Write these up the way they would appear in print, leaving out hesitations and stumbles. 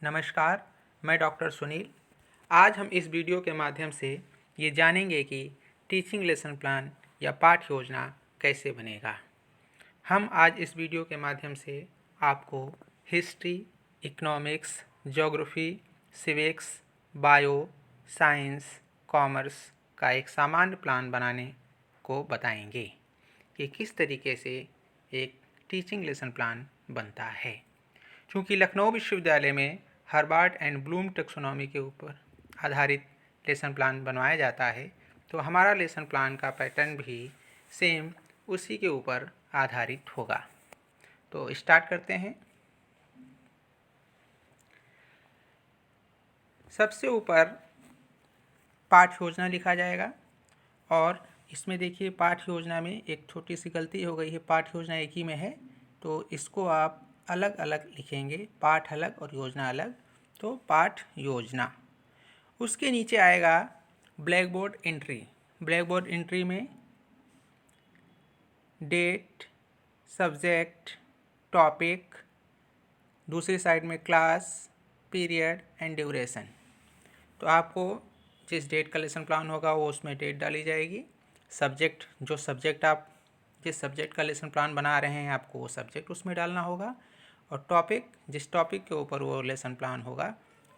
नमस्कार, मैं डॉक्टर सुनील। आज हम इस वीडियो के माध्यम से ये जानेंगे कि टीचिंग लेसन प्लान या पाठ योजना कैसे बनेगा। हम आज इस वीडियो के माध्यम से आपको history, economics, geography, civics, bio, science, commerce का एक सामान्य प्लान बनाने को बताएंगे कि किस तरीके से एक टीचिंग लेसन प्लान बनता है। चूँकि लखनऊ विश्वविद्यालय में हार्वर्ड एंड ब्लूम टैक्सोनॉमी के ऊपर आधारित लेसन प्लान बनवाया जाता है, तो हमारा लेसन प्लान का पैटर्न भी सेम उसी के ऊपर आधारित होगा। तो स्टार्ट करते हैं। सबसे ऊपर पाठ योजना लिखा जाएगा और इसमें देखिए पाठ योजना में एक छोटी सी गलती हो गई है। पाठ योजना एक ही में है, तो इसको आप अलग अलग लिखेंगे, पाठ अलग और योजना अलग। तो पाठ योजना, उसके नीचे आएगा black board entry. Black board entry में डेट, सब्जेक्ट, टॉपिक, दूसरी साइड में क्लास, पीरियड एंड ड्यूरेशन। तो आपको जिस डेट का लेसन प्लान होगा वो उसमें डेट डाली जाएगी। सब्जेक्ट, जिस सब्जेक्ट का लेसन प्लान बना रहे हैं आपको वो सब्जेक्ट उसमें डालना होगा। और टॉपिक, जिस टॉपिक के ऊपर वो लेसन प्लान होगा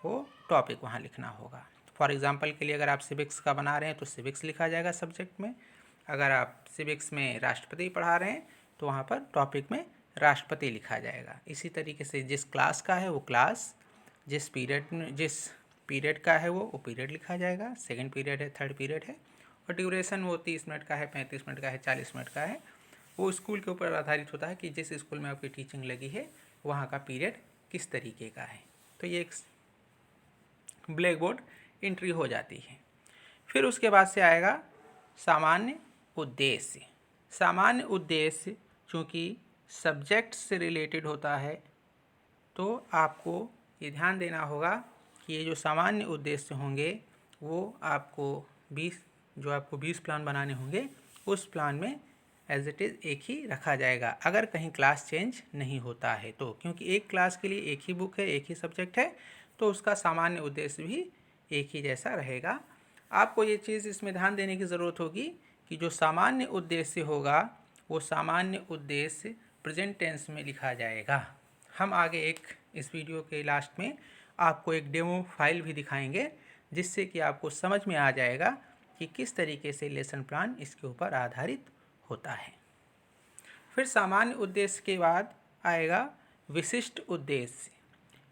वो टॉपिक वहाँ लिखना होगा। फॉर एग्जांपल के लिए अगर आप सिविक्स का बना रहे हैं तो सिविक्स लिखा जाएगा सब्जेक्ट में। अगर आप सिविक्स में राष्ट्रपति पढ़ा रहे हैं तो वहाँ पर टॉपिक में राष्ट्रपति लिखा जाएगा। इसी तरीके से जिस क्लास का है वो क्लास, जिस पीरियड का है वो पीरियड लिखा जाएगा। सेकंड पीरियड है, थर्ड पीरियड है। और ड्यूरेशन वो 30 मिनट का है, 35 मिनट का है, 40 मिनट का है। वो स्कूल के ऊपर आधारित होता है कि जिस स्कूल में आपकी टीचिंग लगी है वहाँ का पीरियड किस तरीके का है। तो ये एक ब्लैक बोर्ड एंट्री हो जाती है। फिर उसके बाद से आएगा सामान्य उद्देश्य। सामान्य उद्देश्य चूँकि सब्जेक्ट से रिलेटेड होता है तो आपको ये ध्यान देना होगा कि ये जो सामान्य उद्देश्य होंगे वो आपको 20 प्लान बनाने होंगे उस प्लान में एज इट इज़ एक ही रखा जाएगा, अगर कहीं क्लास चेंज नहीं होता है तो। क्योंकि एक क्लास के लिए एक ही बुक है, एक ही सब्जेक्ट है, तो उसका सामान्य उद्देश्य भी एक ही जैसा रहेगा। आपको ये चीज़ इसमें ध्यान देने की ज़रूरत होगी कि जो सामान्य उद्देश्य होगा वो सामान्य उद्देश्य प्रेजेंट टेंस में लिखा जाएगा। हम आगे इस वीडियो के लास्ट में आपको एक डेमो फाइल भी दिखाएंगे जिससे कि आपको समझ में आ जाएगा कि किस तरीके से लेसन प्लान इसके ऊपर आधारित होता है। फिर सामान्य उद्देश्य के बाद आएगा विशिष्ट उद्देश्य।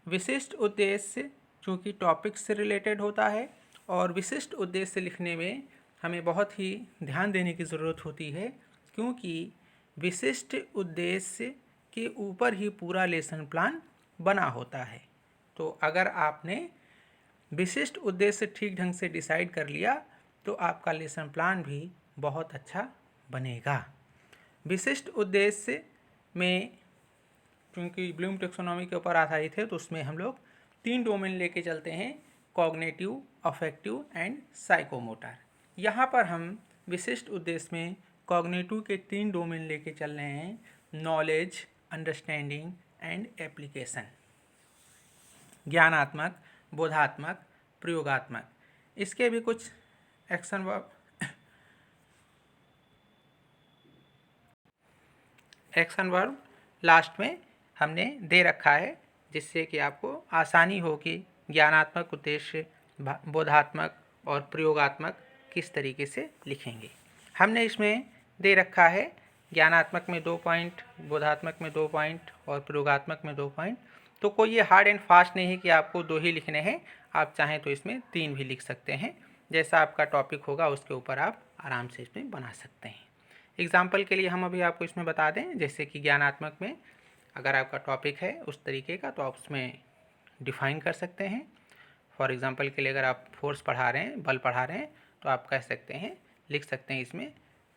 विशिष्ट उद्देश्य चूँकि टॉपिक से रिलेटेड होता है और विशिष्ट उद्देश्य लिखने में हमें बहुत ही ध्यान देने की ज़रूरत होती है, क्योंकि विशिष्ट उद्देश्य के ऊपर ही पूरा लेसन प्लान बना होता है। तो अगर आपने विशिष्ट उद्देश्य ठीक ढंग से डिसाइड कर लिया तो आपका लेसन प्लान भी बहुत अच्छा बनेगा। विशिष्ट उद्देश्य में क्योंकि ब्लूम टैक्सोनॉमी के ऊपर आधारित है तो उसमें हम लोग 3 डोमेन लेके चलते हैं, कॉग्निटिव, अफेक्टिव एंड साइकोमोटर। यहाँ पर हम विशिष्ट उद्देश्य में कॉग्निटिव के 3 डोमेन लेके चल रहे हैं, नॉलेज, अंडरस्टैंडिंग एंड एप्लीकेशन। ज्ञानात्मक, बोधात्मक, प्रयोगात्मक। इसके भी कुछ एक्शन वर्ब लास्ट में हमने दे रखा है जिससे कि आपको आसानी हो कि ज्ञानात्मक उद्देश्य, बोधात्मक और प्रयोगात्मक किस तरीके से लिखेंगे। हमने इसमें दे रखा है ज्ञानात्मक में 2 पॉइंट, बोधात्मक में 2 पॉइंट और प्रयोगात्मक में 2 पॉइंट। तो कोई ये हार्ड एंड फास्ट नहीं है कि आपको 2 ही लिखने हैं, आप चाहें तो इसमें 3 भी लिख सकते हैं। जैसा आपका टॉपिक होगा उसके ऊपर आप आराम से इसमें बना सकते हैं। एग्जाम्पल के लिए हम अभी आपको इसमें बता दें, जैसे कि ज्ञानात्मक में अगर आपका टॉपिक है उस तरीके का तो आप उसमें डिफाइन कर सकते हैं। फॉर एग्जांपल के लिए अगर आप फोर्स पढ़ा रहे हैं, बल पढ़ा रहे हैं, तो आप कह सकते हैं, लिख सकते हैं इसमें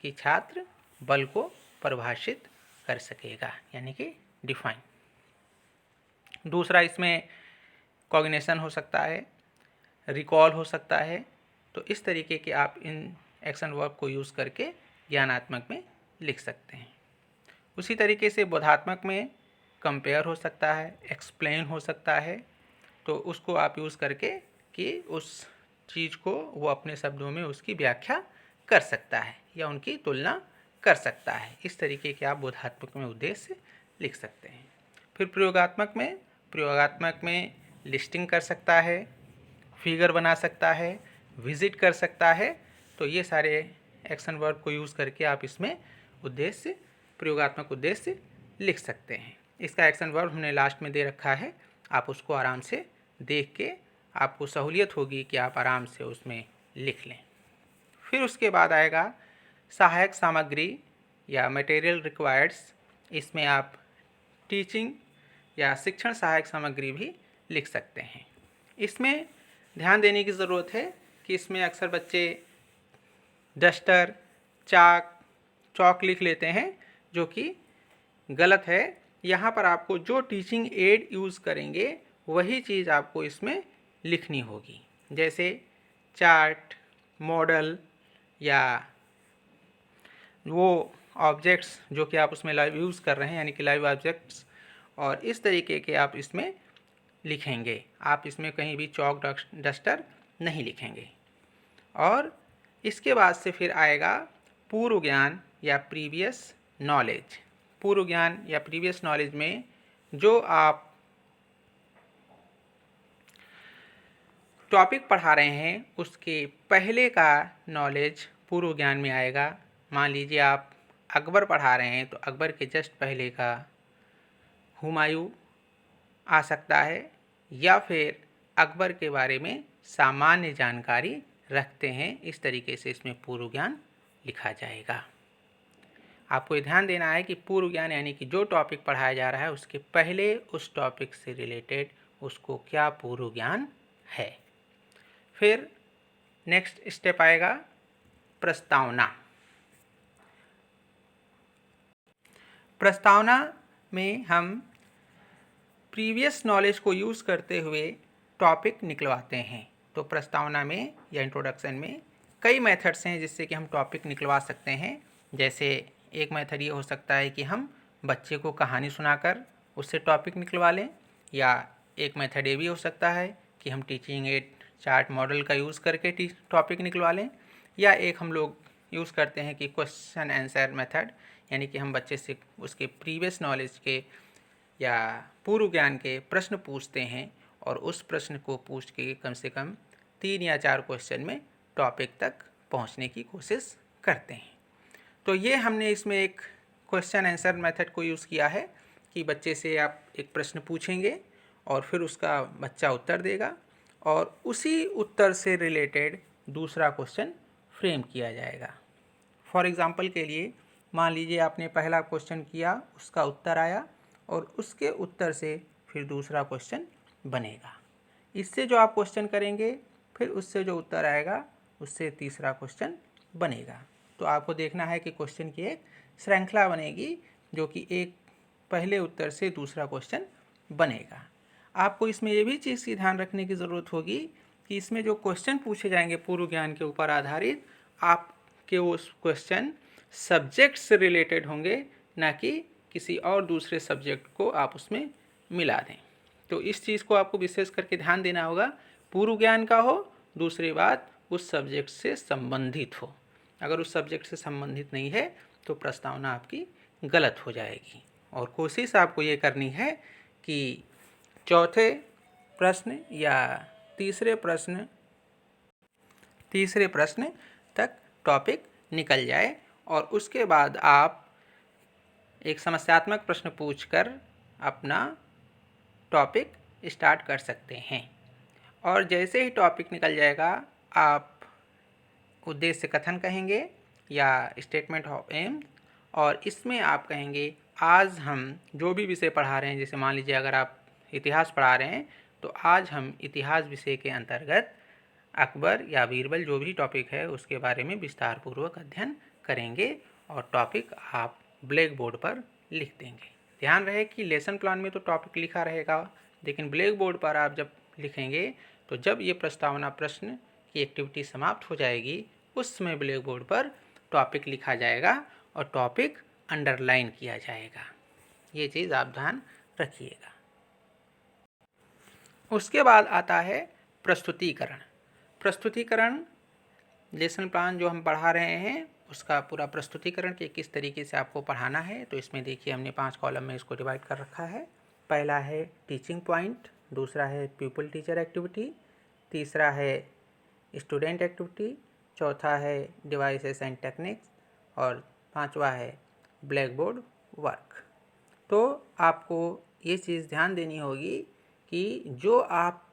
कि छात्र बल को परिभाषित कर सकेगा, यानी कि डिफाइन। दूसरा इसमें कॉग्निशन हो सकता है, रिकॉल हो सकता है। तो इस तरीके के आप इन एक्शन वर्ब को यूज़ करके ज्ञानात्मक में लिख सकते हैं। उसी तरीके से बोधात्मक में कंपेयर हो सकता है, एक्सप्लेन हो सकता है, तो उसको आप यूज़ करके कि उस चीज़ को वो अपने शब्दों में उसकी व्याख्या कर सकता है या उनकी तुलना कर सकता है। इस तरीके के आप बोधात्मक में उद्देश्य लिख सकते हैं। फिर प्रयोगात्मक में लिस्टिंग कर सकता है, फिगर बना सकता है, विजिट कर सकता है। तो ये सारे एक्शन वर्ब को यूज़ करके आप इसमें उद्देश्य, प्रयोगात्मक उद्देश्य लिख सकते हैं। इसका एक्शन वर्ब हमने लास्ट में दे रखा है, आप उसको आराम से देख के आपको सहूलियत होगी कि आप आराम से उसमें लिख लें। फिर उसके बाद आएगा सहायक सामग्री या मटेरियल रिक्वायर्ड्स। इसमें आप टीचिंग या शिक्षण सहायक सामग्री भी लिख सकते हैं। इसमें ध्यान देने की ज़रूरत है कि इसमें अक्सर बच्चे डस्टर, चॉक लिख लेते हैं, जो कि गलत है। यहाँ पर आपको जो टीचिंग एड यूज़ करेंगे वही चीज़ आपको इसमें लिखनी होगी, जैसे चार्ट, मॉडल या वो ऑब्जेक्ट्स जो कि आप उसमें लाइव यूज़ कर रहे हैं, यानी कि लाइव ऑब्जेक्ट्स, और इस तरीके के आप इसमें लिखेंगे। आप इसमें कहीं भी चॉक डस्टर नहीं लिखेंगे। और इसके बाद से फिर आएगा पूर्व ज्ञान या प्रीवियस नॉलेज। पूर्व ज्ञान या प्रीवियस नॉलेज में जो आप टॉपिक पढ़ा रहे हैं उसके पहले का नॉलेज पूर्व ज्ञान में आएगा। मान लीजिए आप अकबर पढ़ा रहे हैं तो अकबर के जस्ट पहले का हुमायूं आ सकता है, या फिर अकबर के बारे में सामान्य जानकारी रखते हैं। इस तरीके से इसमें पूर्व ज्ञान लिखा जाएगा। आपको ध्यान देना है कि पूर्व ज्ञान यानी कि जो टॉपिक पढ़ाया जा रहा है उसके पहले उस टॉपिक से रिलेटेड उसको क्या पूर्व ज्ञान है। फिर नेक्स्ट स्टेप आएगा प्रस्तावना। प्रस्तावना में हम प्रीवियस नॉलेज को यूज़ करते हुए टॉपिक निकलवाते हैं। तो प्रस्तावना में या इंट्रोडक्शन में कई मेथड्स हैं जिससे कि हम टॉपिक निकलवा सकते हैं। जैसे एक मेथड ये हो सकता है कि हम बच्चे को कहानी सुनाकर उससे टॉपिक निकलवा लें, या एक मेथड ये भी हो सकता है कि हम टीचिंग एड चार्ट मॉडल का यूज़ करके टॉपिक निकलवा लें, या एक हम लोग यूज़ करते हैं कि क्वेश्चन आंसर मेथड, यानी कि हम बच्चे से उसके प्रीवियस नॉलेज के या पूर्व ज्ञान के प्रश्न पूछते हैं और उस प्रश्न को पूछ के कम से कम 3 या 4 क्वेश्चन में टॉपिक तक पहुंचने की कोशिश करते हैं। तो ये हमने इसमें एक क्वेश्चन आंसर मेथड को यूज़ किया है कि बच्चे से आप एक प्रश्न पूछेंगे और फिर उसका बच्चा उत्तर देगा और उसी उत्तर से रिलेटेड दूसरा क्वेश्चन फ्रेम किया जाएगा। फॉर एग्ज़ाम्पल के लिए मान लीजिए आपने पहला क्वेश्चन किया, उसका उत्तर आया और उसके उत्तर से फिर दूसरा क्वेश्चन बनेगा। इससे जो आप क्वेश्चन करेंगे फिर उससे जो उत्तर आएगा उससे तीसरा क्वेश्चन बनेगा। तो आपको देखना है कि क्वेश्चन की एक श्रृंखला बनेगी जो कि एक पहले उत्तर से दूसरा क्वेश्चन बनेगा। आपको इसमें ये भी चीज़ की ध्यान रखने की ज़रूरत होगी कि इसमें जो क्वेश्चन पूछे जाएंगे पूर्व ज्ञान के ऊपर आधारित, आपके वो क्वेश्चन सब्जेक्ट से रिलेटेड होंगे, ना कि किसी और दूसरे सब्जेक्ट को आप उसमें मिला दें। तो इस चीज़ को आपको विशेष करके ध्यान देना होगा। पूर्व ज्ञान का हो, दूसरी बात उस सब्जेक्ट से संबंधित हो। अगर उस सब्जेक्ट से संबंधित नहीं है तो प्रस्तावना आपकी गलत हो जाएगी। और कोशिश आपको ये करनी है कि चौथे प्रश्न या तीसरे प्रश्न तक टॉपिक निकल जाए और उसके बाद आप एक समस्यात्मक प्रश्न पूछकर अपना टॉपिक स्टार्ट कर सकते हैं। और जैसे ही टॉपिक निकल जाएगा आप उद्देश्य कथन कहेंगे या स्टेटमेंट ऑफ एम, और इसमें आप कहेंगे आज हम जो भी विषय पढ़ा रहे हैं, जैसे मान लीजिए अगर आप इतिहास पढ़ा रहे हैं तो आज हम इतिहास विषय के अंतर्गत अकबर या बीरबल जो भी टॉपिक है उसके बारे में विस्तार पूर्वक अध्ययन करेंगे और टॉपिक आप ब्लैक बोर्ड पर लिख देंगे। ध्यान रहे कि लेसन प्लान में तो टॉपिक लिखा रहेगा, लेकिन ब्लैक बोर्ड पर आप जब लिखेंगे तो जब ये प्रस्तावना प्रश्न की एक्टिविटी समाप्त हो जाएगी उस समय ब्लैक बोर्ड पर टॉपिक लिखा जाएगा और टॉपिक अंडरलाइन किया जाएगा। ये चीज़ आप ध्यान रखिएगा। उसके बाद आता है प्रस्तुतिकरण। प्रस्तुतिकरण लेसन प्लान जो हम पढ़ा रहे हैं उसका पूरा प्रस्तुतिकरण कि किस तरीके से आपको पढ़ाना है। तो इसमें देखिए हमने 5 कॉलम में इसको डिवाइड कर रखा है। पहला है टीचिंग पॉइंट, दूसरा है पीपल टीचर एक्टिविटी, तीसरा है स्टूडेंट एक्टिविटी, चौथा है डिवाइसेस एंड टेक्निक्स और पांचवा है ब्लैक बोर्ड वर्क। तो आपको ये चीज़ ध्यान देनी होगी कि जो आप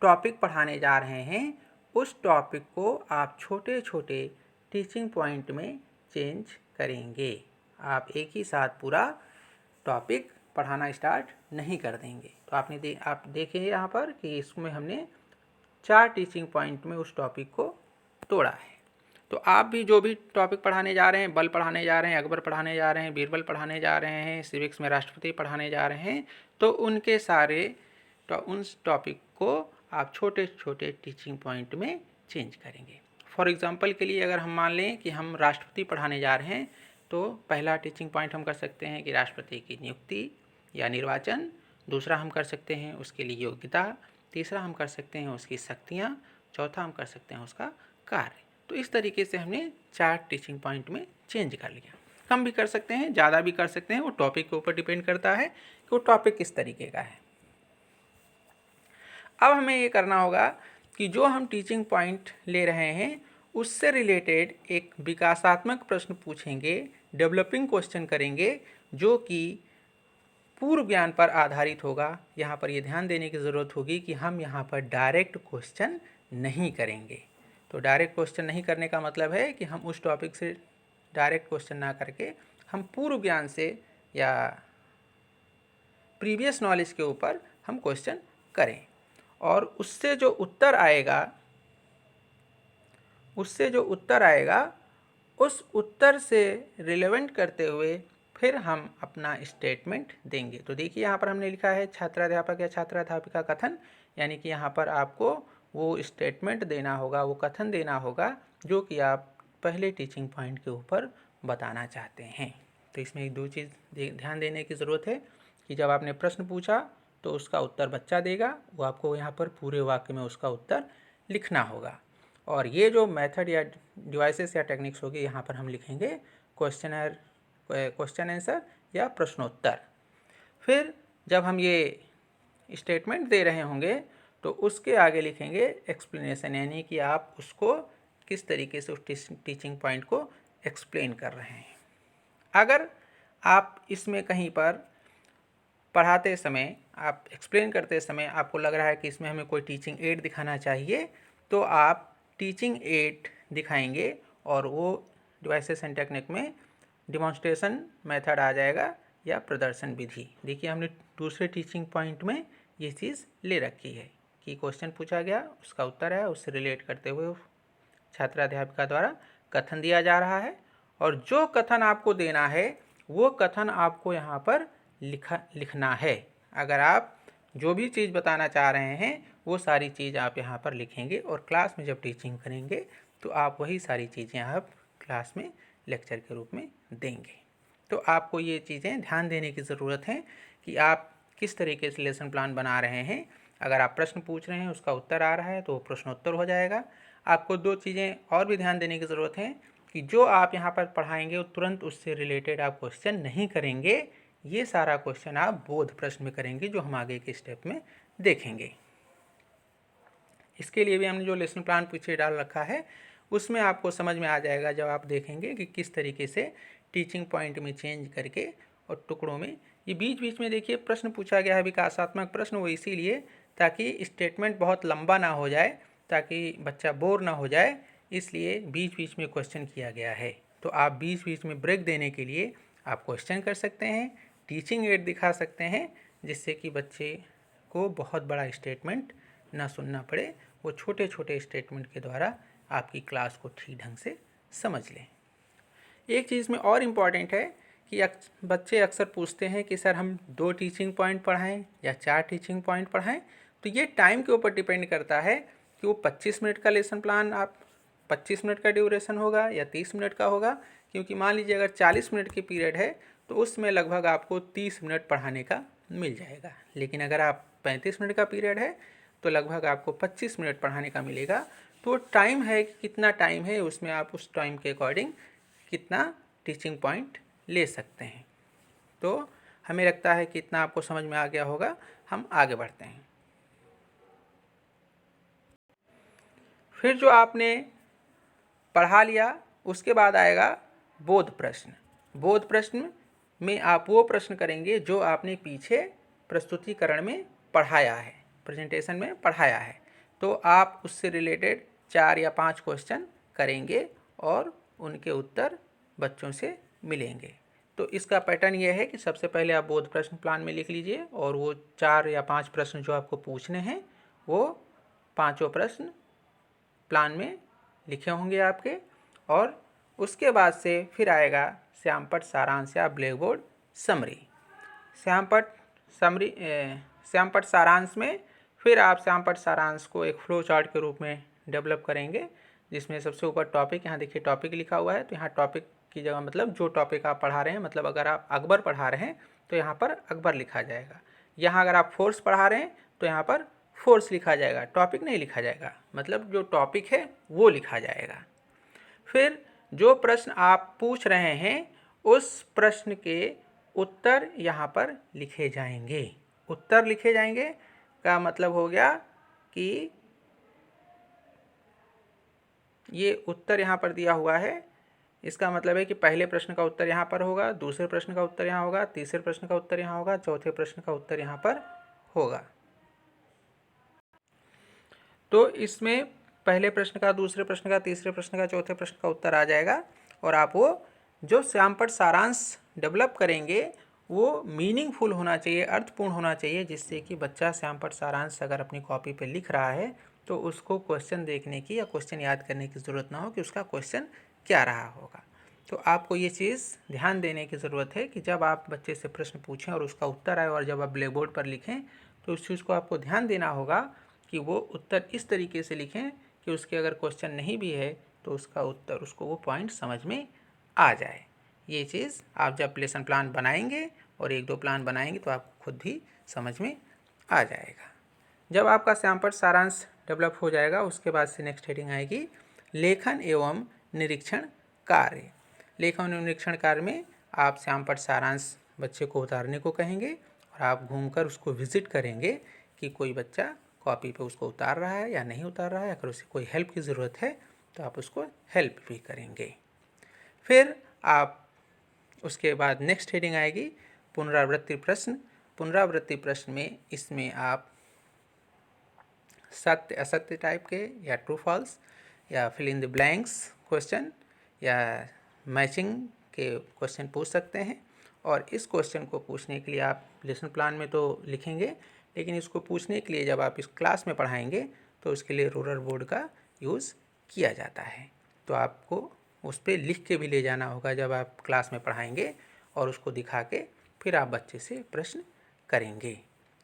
टॉपिक पढ़ाने जा रहे हैं उस टॉपिक को आप छोटे छोटे टीचिंग पॉइंट में चेंज करेंगे। आप एक ही साथ पूरा टॉपिक पढ़ाना स्टार्ट नहीं कर देंगे। तो आप देखिए यहाँ पर कि इसमें हमने 4 टीचिंग पॉइंट में उस टॉपिक को तोड़ा है। तो आप भी जो भी टॉपिक पढ़ाने जा रहे हैं, बल पढ़ाने जा रहे हैं, अकबर पढ़ाने जा रहे हैं, बीरबल पढ़ाने जा रहे हैं, सिविक्स में राष्ट्रपति पढ़ाने जा रहे हैं, तो उनके सारे उन टॉपिक को आप छोटे छोटे टीचिंग पॉइंट में चेंज करेंगे। फॉर एग्जांपल के लिए अगर हम मान लें कि हम राष्ट्रपति पढ़ाने जा रहे हैं तो पहला टीचिंग पॉइंट हम कर सकते हैं कि राष्ट्रपति की नियुक्ति या निर्वाचन, दूसरा हम कर सकते हैं उसके लिए योग्यता, तीसरा हम कर सकते हैं उसकी शक्तियाँ, चौथा हम कर सकते हैं उसका कार्य। तो इस तरीके से हमने 4 टीचिंग पॉइंट में चेंज कर लिया। कम भी कर सकते हैं, ज़्यादा भी कर सकते हैं, वो टॉपिक के ऊपर डिपेंड करता है कि वो टॉपिक किस तरीके का है। अब हमें ये करना होगा कि जो हम टीचिंग पॉइंट ले रहे हैं उससे रिलेटेड एक विकासात्मक प्रश्न पूछेंगे, डेवलपिंग क्वेश्चन करेंगे जो कि पूर्व ज्ञान पर आधारित होगा। यहाँ पर ये ध्यान देने की ज़रूरत होगी कि हम यहाँ पर डायरेक्ट क्वेश्चन नहीं करेंगे। तो डायरेक्ट क्वेश्चन नहीं करने का मतलब है कि हम उस टॉपिक से डायरेक्ट क्वेश्चन ना करके हम पूर्व ज्ञान से या प्रीवियस नॉलेज के ऊपर हम क्वेश्चन करें और उससे जो उत्तर आएगा उस उत्तर से रिलेवेंट करते हुए फिर हम अपना स्टेटमेंट देंगे। तो देखिए यहाँ पर हमने लिखा है छात्राध्यापक या छात्राध्यापिका कथन, यानी कि यहाँ पर आपको वो स्टेटमेंट देना होगा, वो कथन देना होगा जो कि आप पहले टीचिंग पॉइंट के ऊपर बताना चाहते हैं। तो इसमें एक दो चीज़ ध्यान देने की ज़रूरत है कि जब आपने प्रश्न पूछा तो उसका उत्तर बच्चा देगा, वो आपको यहाँ पर पूरे वाक्य में उसका उत्तर लिखना होगा। और ये जो मेथड या डिवाइसेस या टेक्निक्स होगी यहाँ पर हम लिखेंगे क्वेश्चन आंसर या प्रश्नोत्तर। फिर जब हम ये स्टेटमेंट दे रहे होंगे तो उसके आगे लिखेंगे एक्सप्लेनेशन, यानी कि आप उसको किस तरीके से उस टीचिंग पॉइंट को एक्सप्लेन कर रहे हैं। अगर आप इसमें कहीं पर पढ़ाते समय, आप एक्सप्लेन करते समय आपको लग रहा है कि इसमें हमें कोई टीचिंग एड दिखाना चाहिए, तो आप टीचिंग एड दिखाएंगे और वो डिवाइसेस एंड टेक्निक में डिमॉन्स्ट्रेशन मेथड आ जाएगा या प्रदर्शन विधि। देखिए हमने दूसरे टीचिंग पॉइंट में ये चीज़ ले रखी है कि क्वेश्चन पूछा गया, उसका उत्तर है, उससे रिलेट करते हुए छात्राध्यापिका द्वारा कथन दिया जा रहा है और जो कथन आपको देना है वो कथन आपको यहाँ पर लिखना है। अगर आप जो भी चीज़ बताना चाह रहे हैं वो सारी चीज़ आप यहाँ पर लिखेंगे और क्लास में जब टीचिंग करेंगे तो आप वही सारी चीज़ें आप क्लास में लेक्चर के रूप में देंगे। तो आपको ये चीज़ें ध्यान देने की ज़रूरत है कि आप किस तरीके से लेसन प्लान बना रहे हैं। अगर आप प्रश्न पूछ रहे हैं उसका उत्तर आ रहा है तो वो प्रश्नोत्तर हो जाएगा। आपको 2 चीज़ें और भी ध्यान देने की ज़रूरत है कि जो आप यहाँ पर पढ़ाएंगे वो तुरंत उससे रिलेटेड आप क्वेश्चन नहीं करेंगे। ये सारा क्वेश्चन आप बोध प्रश्न में करेंगे जो हम आगे के स्टेप में देखेंगे। इसके लिए भी हमने जो लेसन प्लान पीछे डाल रखा है उसमें आपको समझ में आ जाएगा जब आप देखेंगे कि किस तरीके से टीचिंग पॉइंट में चेंज करके और टुकड़ों में ये बीच बीच में देखिए प्रश्न पूछा गया है, विकासात्मक प्रश्न, वो इसीलिए ताकि स्टेटमेंट बहुत लंबा ना हो जाए, ताकि बच्चा बोर ना हो जाए, इसलिए बीच बीच में क्वेश्चन किया गया है। तो आप बीच बीच में ब्रेक देने के लिए आप क्वेश्चन कर सकते हैं, टीचिंग एड दिखा सकते हैं, जिससे कि बच्चे को बहुत बड़ा स्टेटमेंट ना सुनना पड़े, वो छोटे छोटे स्टेटमेंट के द्वारा आपकी क्लास को ठीक ढंग से समझ लें। एक चीज़ में और इम्पॉर्टेंट है कि बच्चे अक्सर पूछते हैं कि सर हम 2 टीचिंग पॉइंट पढ़ाएं या 4 टीचिंग पॉइंट पढ़ाएं। तो ये टाइम के ऊपर डिपेंड करता है कि वो 25 मिनट का लेसन प्लान, आप 25 मिनट का ड्यूरेशन होगा या 30 मिनट का होगा। क्योंकि मान लीजिए अगर 40 मिनट की पीरियड है तो उसमें लगभग आपको 30 मिनट पढ़ाने का मिल जाएगा। लेकिन अगर आप 35 मिनट का पीरियड है तो लगभग आपको 25 मिनट पढ़ाने का मिलेगा। तो टाइम है कि कितना टाइम है, उसमें आप उस टाइम के अकॉर्डिंग कितना टीचिंग पॉइंट ले सकते हैं। तो हमें लगता है कि इतना आपको समझ में आ गया होगा। हम आगे बढ़ते हैं। फिर जो आपने पढ़ा लिया उसके बाद आएगा बोध प्रश्न। बोध प्रश्न में आप वो प्रश्न करेंगे जो आपने पीछे प्रस्तुतिकरण में पढ़ाया है, प्रेजेंटेशन में पढ़ाया है। तो आप उससे रिलेटेड 4 या 5 क्वेश्चन करेंगे और उनके उत्तर बच्चों से मिलेंगे। तो इसका पैटर्न ये है कि सबसे पहले आप बोध प्रश्न प्लान में लिख लीजिए और वो 4 या 5 प्रश्न जो आपको पूछने हैं वो पाँचों प्रश्न प्लान में लिखे होंगे आपके। और उसके बाद से फिर आएगा श्यामपट्ट सारांश या ब्लैक बोर्ड समरी। श्यामपट्ट सारांश में फिर आप श्यामपट्ट सारांश को एक फ्लो चार्ट के रूप में डेवलप करेंगे, जिसमें सबसे ऊपर टॉपिक, यहाँ देखिए टॉपिक लिखा हुआ है, तो यहाँ टॉपिक की जगह मतलब जो टॉपिक आप पढ़ा रहे हैं, मतलब अगर आप अकबर पढ़ा रहे हैं तो यहाँ पर अकबर लिखा जाएगा। यहाँ अगर आप फोर्स पढ़ा रहे हैं तो यहाँ पर फोर्स लिखा जाएगा, टॉपिक नहीं लिखा जाएगा, मतलब जो टॉपिक है वो लिखा जाएगा। फिर जो प्रश्न आप पूछ रहे हैं उस प्रश्न के उत्तर यहाँ पर लिखे जाएंगे। उत्तर लिखे जाएंगे का मतलब हो गया कि ये उत्तर यहाँ पर दिया हुआ है, इसका मतलब है कि पहले प्रश्न का उत्तर यहाँ पर होगा, दूसरे प्रश्न का उत्तर यहाँ होगा, तीसरे प्रश्न का उत्तर यहाँ होगा, चौथे प्रश्न का उत्तर यहाँ पर होगा। तो इसमें पहले प्रश्न का, दूसरे प्रश्न का, तीसरे प्रश्न का, चौथे प्रश्न का उत्तर आ जाएगा। और आप वो जो श्यामपट्ट सारांश डेवलप करेंगे वो मीनिंगफुल होना चाहिए, अर्थपूर्ण होना चाहिए, जिससे कि बच्चा श्यामपट्ट सारांश अगर अपनी कॉपी पे लिख रहा है तो उसको क्वेश्चन देखने की या क्वेश्चन याद करने की ज़रूरत ना हो कि उसका क्वेश्चन क्या रहा होगा। तो आपको ये चीज़ ध्यान देने की ज़रूरत है कि जब आप बच्चे से प्रश्न पूछें और उसका उत्तर आए और जब आप ब्लैक बोर्ड पर लिखें तो उस चीज़ को आपको ध्यान देना होगा कि वो उत्तर इस तरीके से लिखें कि उसके अगर क्वेश्चन नहीं भी है तो उसका उत्तर, उसको वो पॉइंट समझ में आ जाए। ये चीज़ आप जब लेसन प्लान बनाएंगे और 1-2 प्लान बनाएंगे तो आपको खुद भी समझ में आ जाएगा। जब आपका श्यामपट्ट सारांश डेवलप हो जाएगा उसके बाद से नेक्स्ट हेडिंग आएगी लेखन एवं निरीक्षण कार्य। लेखन एवं निरीक्षण कार्य में आप श्यामपट्ट सारांश बच्चे को उतारने को कहेंगे और आप घूमकर उसको विजिट करेंगे कि कोई बच्चा कॉपी पे उसको उतार रहा है या नहीं उतार रहा है। अगर उसे कोई हेल्प की ज़रूरत है तो आप उसको हेल्प भी करेंगे। फिर आप उसके बाद नेक्स्ट हेडिंग आएगी पुनरावृत्ति प्रश्न। पुनरावृत्ति प्रश्न में इसमें आप सत्य असत्य टाइप के या ट्रू फॉल्स या fill in the blanks question या मैचिंग के क्वेश्चन पूछ सकते हैं। और इस क्वेश्चन को पूछने के लिए आप लेसन प्लान में तो लिखेंगे, लेकिन इसको पूछने के लिए जब आप इस क्लास में पढ़ाएंगे तो उसके लिए रूलर बोर्ड का यूज़ किया जाता है। तो आपको उस पर लिख के भी ले जाना होगा जब आप क्लास में पढ़ाएंगे और उसको दिखा के फिर आप बच्चे से प्रश्न करेंगे।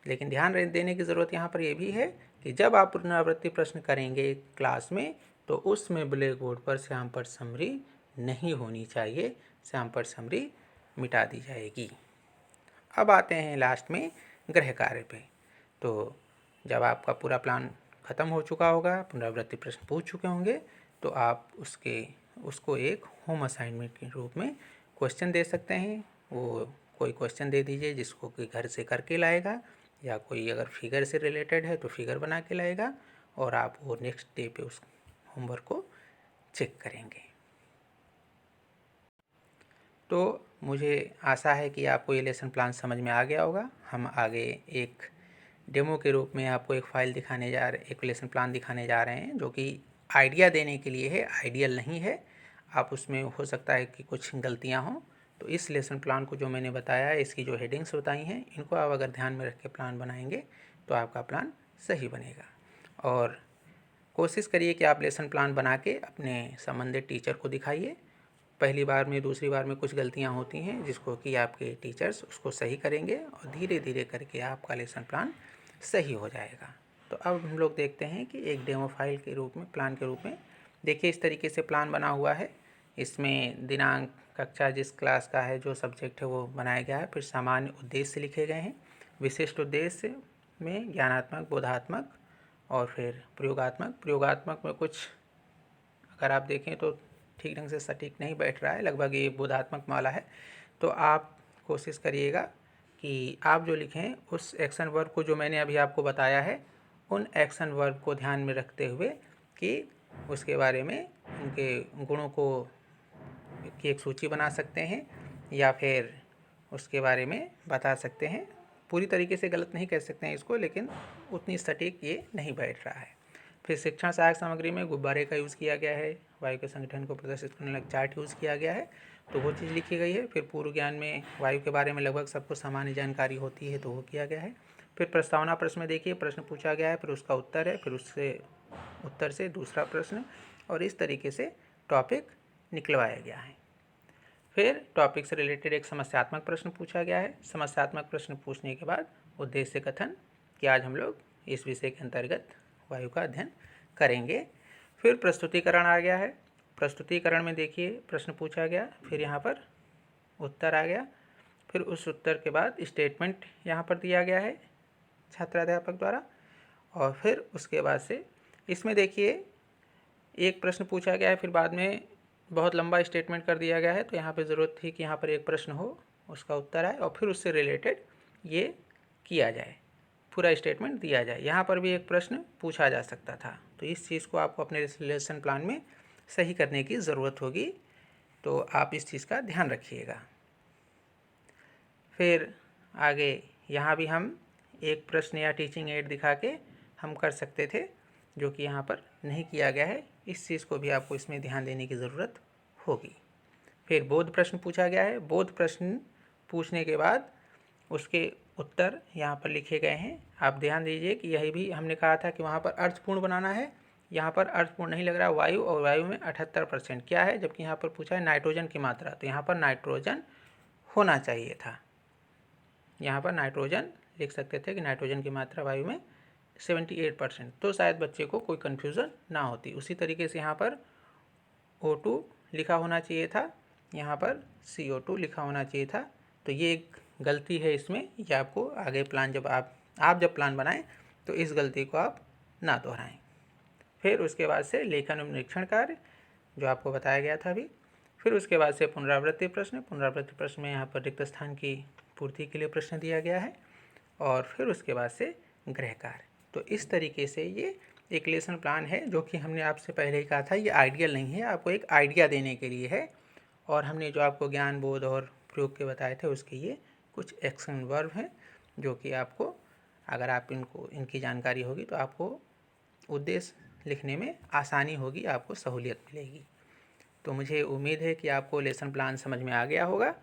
लेकिन ध्यान देने की ज़रूरत यहाँ पर यह भी है कि जब आप पुनरावृत्ति प्रश्न करेंगे क्लास में तो उसमें ब्लैक बोर्ड पर श्यामपट्ट समरी नहीं होनी चाहिए, श्यामपट्ट समरी मिटा दी जाएगी। अब आते हैं लास्ट में गृह कार्य पे। तो जब आपका पूरा प्लान ख़त्म हो चुका होगा, पुनरावृत्ति प्रश्न पूछ चुके होंगे, तो आप उसको एक होम असाइनमेंट के रूप में क्वेश्चन दे सकते हैं। वो कोई क्वेश्चन दे दीजिए जिसको कि घर से करके लाएगा, या कोई अगर फिगर से रिलेटेड है तो फिगर बना के लाएगा और आप वो नेक्स्ट डे पे उस होमवर्क को चेक करेंगे। तो मुझे आशा है कि आपको ये लेसन प्लान समझ में आ गया होगा। हम आगे एक डेमो के रूप में आपको एक फ़ाइल एक लेसन प्लान दिखाने जा रहे हैं जो कि आइडिया देने के लिए है, आइडियल नहीं है। आप उसमें हो सकता है कि कुछ गलतियां हों, तो इस लेसन प्लान को जो मैंने बताया है, इसकी जो हेडिंग्स बताई हैं, इनको आप अगर ध्यान में रख के प्लान बनाएंगे तो आपका प्लान सही बनेगा। और कोशिश करिए कि आप लेसन प्लान बना के अपने संबंधित टीचर को दिखाइए। पहली बार में, दूसरी बार में कुछ गलतियां होती हैं जिसको कि आपके टीचर्स उसको सही करेंगे और धीरे धीरे करके आपका लेसन प्लान सही हो जाएगा। तो अब हम लोग देखते हैं कि एक डेमो फाइल के रूप में, प्लान के रूप में देखिए इस तरीके से प्लान बना हुआ है। इसमें दिनांक, कक्षा जिस क्लास का है, जो सब्जेक्ट है वो बनाया गया है। फिर सामान्य उद्देश्य लिखे गए हैं, विशिष्ट उद्देश्य, में ज्ञानात्मक, बोधात्मक और फिर प्रयोगात्मक में कुछ अगर आप देखें तो ठीक ढंग से सटीक नहीं बैठ रहा है, लगभग ये बोधात्मक वाला है। तो आप कोशिश करिएगा कि आप जो लिखें उस एक्शन वर्ब को जो मैंने अभी आपको बताया है उन एक्शन वर्ब को ध्यान में रखते हुए कि उसके बारे में उनके गुणों को की एक सूची बना सकते हैं या फिर उसके बारे में बता सकते हैं। पूरी तरीके से गलत नहीं कह सकते हैं इसको, लेकिन उतनी सटीक ये नहीं बैठ रहा है। फिर शिक्षण सहायक सामग्री में गुब्बारे का यूज़ किया गया है, वायु के संगठन को प्रदर्शित करने वाला चार्ट यूज़ किया गया है, तो वो चीज़ लिखी गई है। फिर पूर्व ज्ञान में वायु के बारे में लगभग सबको सामान्य जानकारी होती है, तो वो किया गया है। फिर प्रस्तावना प्रश्न में देखिए, प्रश्न पूछा गया है, फिर उसका उत्तर है, फिर उससे उत्तर से दूसरा प्रश्न, और इस तरीके से टॉपिक निकलवाया गया है। फिर टॉपिक से रिलेटेड एक समस्यात्मक प्रश्न पूछा गया है। समस्यात्मक प्रश्न पूछने के बाद उद्देश्य कथन कि आज हम लोग इस विषय के अंतर्गत वायु का अध्ययन करेंगे। फिर प्रस्तुतिकरण आ गया है। प्रस्तुतिकरण में देखिए प्रश्न पूछा गया, फिर यहाँ पर उत्तर आ गया, फिर उस उत्तर के बाद स्टेटमेंट यहाँ पर दिया गया है छात्राध्यापक द्वारा, और फिर उसके बाद से इसमें देखिए एक प्रश्न पूछा गया है, फिर बाद में बहुत लंबा स्टेटमेंट कर दिया गया है। तो यहाँ पे ज़रूरत थी कि यहाँ पर एक प्रश्न हो, उसका उत्तर आए और फिर उससे रिलेटेड ये किया जाए, पूरा स्टेटमेंट दिया जाए। यहाँ पर भी एक प्रश्न पूछा जा सकता था, तो इस चीज़ को आपको अपने लेसन प्लान में सही करने की ज़रूरत होगी, तो आप इस चीज़ का ध्यान रखिएगा। फिर आगे यहाँ भी हम एक प्रश्न या टीचिंग एड दिखा के हम कर सकते थे, जो कि यहाँ पर नहीं किया गया है। इस चीज़ को भी आपको इसमें ध्यान देने की ज़रूरत होगी। फिर बोध प्रश्न पूछा गया है। बोध प्रश्न पूछने के बाद उसके उत्तर यहाँ पर लिखे गए हैं। आप ध्यान दीजिए कि यही भी हमने कहा था कि वहाँ पर अर्थपूर्ण बनाना है, यहाँ पर अर्थपूर्ण नहीं लग रहा है वायु, और वायु में 78% क्या है, जबकि यहाँ पर पूछा है नाइट्रोजन की मात्रा, तो यहाँ पर नाइट्रोजन होना चाहिए था। यहाँ पर नाइट्रोजन लिख सकते थे कि नाइट्रोजन की मात्रा वायु में 78%, तो शायद बच्चे को कोई कन्फ्यूज़न ना होती। उसी तरीके से यहाँ पर O2 लिखा होना चाहिए था, यहाँ पर CO2 लिखा होना चाहिए था। तो ये एक गलती है इसमें, ये आपको आगे प्लान जब आप जब प्लान बनाएं तो इस गलती को आप ना दोहराएं। फिर उसके बाद से लेखन और निरीक्षण कार्य जो आपको बताया गया था अभी। फिर उसके बाद से पुनरावृत्ति प्रश्न में यहाँ पर रिक्त स्थान की पूर्ति के लिए प्रश्न दिया गया है, और फिर उसके बाद से गृह कार्य। तो इस तरीके से ये एक लेसन प्लान है, जो कि हमने आपसे पहले ही कहा था ये आइडियल नहीं है, आपको एक आइडिया देने के लिए है। और हमने जो आपको ज्ञान, बोध और प्रयोग के बताए थे उसके ये कुछ एक्शन वर्ब हैं, जो कि आपको अगर आप इनकी जानकारी होगी तो आपको उद्देश्य लिखने में आसानी होगी, आपको सहूलियत मिलेगी। तो मुझे उम्मीद है कि आपको लेसन प्लान समझ में आ गया होगा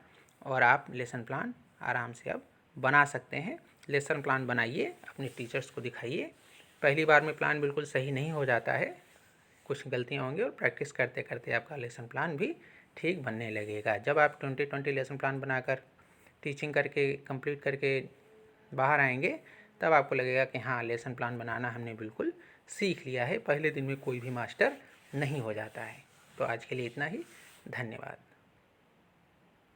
और आप लेसन प्लान आराम से अब बना सकते हैं। लेसन प्लान बनाइए, अपने टीचर्स को दिखाइए। पहली बार में प्लान बिल्कुल सही नहीं हो जाता है, कुछ गलतियाँ होंगी, और प्रैक्टिस करते करते आपका लेसन प्लान भी ठीक बनने लगेगा। जब आप 2020 लेसन प्लान बनाकर टीचिंग करके कंप्लीट करके बाहर आएंगे, तब आपको लगेगा कि हाँ, लेसन प्लान बनाना हमने बिल्कुल सीख लिया है। पहले दिन में कोई भी मास्टर नहीं हो जाता है। तो आज के लिए इतना ही, धन्यवाद।